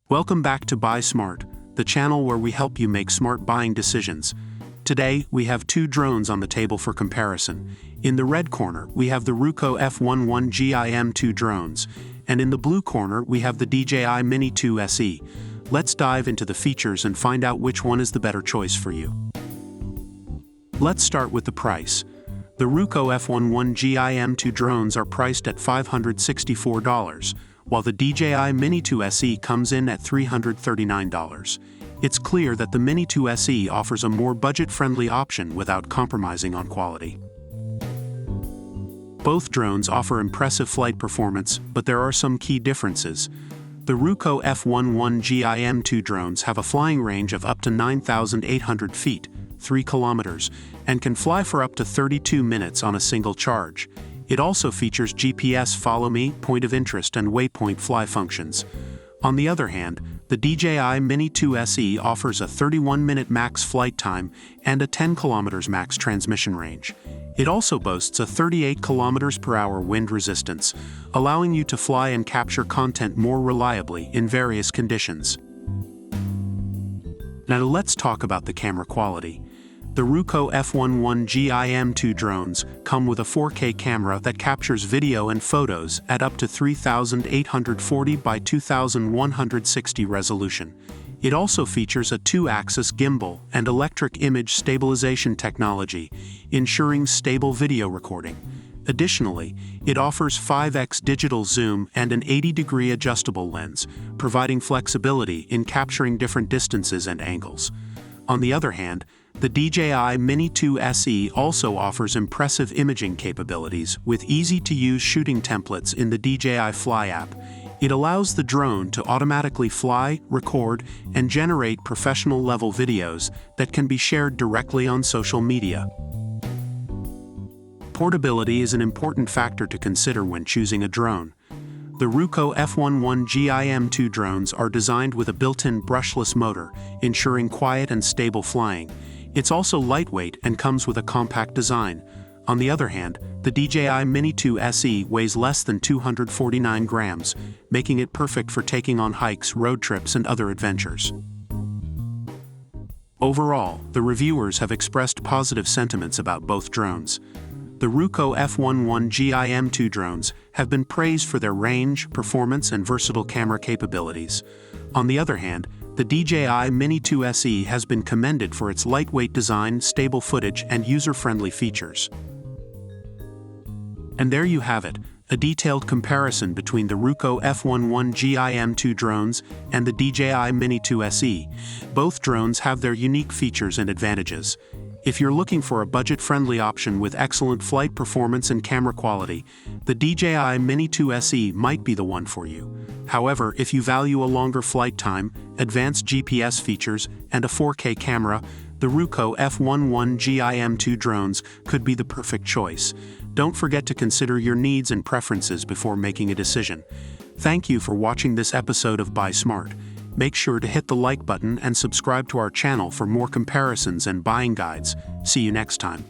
Welcome back to Buy Smart, the channel where we help you make smart buying decisions. Today, we have two drones on the table for comparison. In the red corner, we have the Ruko F11GIM2 Drones, and in the blue corner, we have the DJI Mini 2 SE. Let's dive into the features and find out which one is the better choice for you. Let's start with the price. The Ruko F11GIM2 drones are priced at $564, while the DJI Mini 2 SE comes in at $339. It's clear that the Mini 2 SE offers a more budget-friendly option without compromising on quality. Both drones offer impressive flight performance, but there are some key differences. The Ruko F11GIM2 drones have a flying range of up to 9,800 feet, 3 kilometers, and can fly for up to 32 minutes on a single charge. It also features GPS Follow Me, Point of Interest, and Waypoint Fly functions. On the other hand, the DJI Mini 2 SE offers a 31-minute max flight time and a 10 km max transmission range. It also boasts a 38 km/h wind resistance, allowing you to fly and capture content more reliably in various conditions. Now let's talk about the camera quality. The Ruko F11GIM2 drones come with a 4K camera that captures video and photos at up to 3,840 by 2,160 resolution. It also features a 2-axis gimbal and electric image stabilization technology, ensuring stable video recording. Additionally, it offers 5x digital zoom and an 80-degree adjustable lens, providing flexibility in capturing different distances and angles. On the other hand, the DJI Mini 2 SE also offers impressive imaging capabilities with easy-to-use shooting templates in the DJI Fly app. It allows the drone to automatically fly, record, and generate professional-level videos that can be shared directly on social media. Portability is an important factor to consider when choosing a drone. The Ruko F11GIM2 drones are designed with a built-in brushless motor, ensuring quiet and stable flying. It's also lightweight and comes with a compact design. On the other hand, the DJI Mini 2 SE weighs less than 249 grams, making it perfect for taking on hikes, road trips, and other adventures. Overall, the reviewers have expressed positive sentiments about both drones. The Ruko F11GIM2 drones have been praised for their range, performance, and versatile camera capabilities. On the other hand, the DJI Mini 2 SE has been commended for its lightweight design, stable footage, and user-friendly features. And there you have it, a detailed comparison between the Ruko F11GIM2 drones and the DJI Mini 2 SE. Both drones have their unique features and advantages. If you're looking for a budget-friendly option with excellent flight performance and camera quality, the DJI Mini 2 SE might be the one for you. However, if you value a longer flight time, advanced GPS features, and a 4K camera, the Ruko F11GIM2 drones could be the perfect choice. Don't forget to consider your needs and preferences before making a decision. Thank you for watching this episode of Buy Smart. Make sure to hit the like button and subscribe to our channel for more comparisons and buying guides. See you next time.